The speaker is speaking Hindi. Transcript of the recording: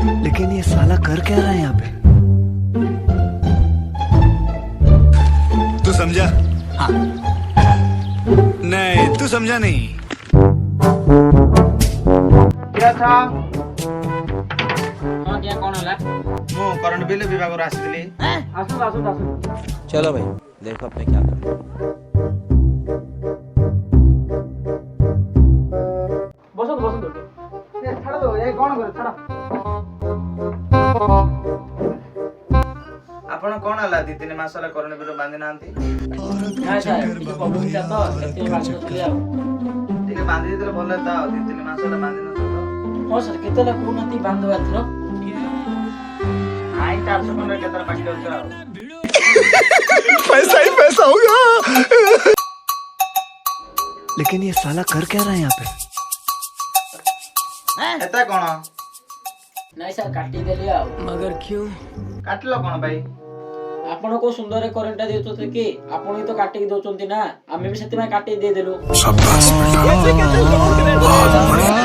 लेकिन ये साला कर क्या रहा है यहाँ पे? तू समझा? हाँ। नहीं तू समझा नहीं। क्या था? हाँ क्या कौन होला? मु करंट बिल विभाग रो आसीली। आसु आसु आसु। चलो भाई देखो अपने क्या करना। बसो बसो। ए छाड़ दो ए कोन करे छाड़। आपण कोन हला 2-3 मास ला करंट बिल बांधि नांती? ना साहेब किछ प्रॉब्लम था तो सेति बांधि चली आ। ठीक बांधि देले भले ता 2-3 मास ला बांधि न तो। हो सर केते ला कोन नती बांधवा थरो? आई 400 कोन केतर बाकी होता। पैसा ही पैसा होगा। लेकिन ये साला कर क्या रहा है यहाँ पे? एता कोन? नाइ सर काटी देली आ। मगर क्यों? काटलो कोन भाई? आपण को सुंदर करंट देउछते कि आपण ही तो काटी के दोचंती ना आमे भी सेति में काटी दे देलु। शाबाश बेटा। बहुत बढ़िया।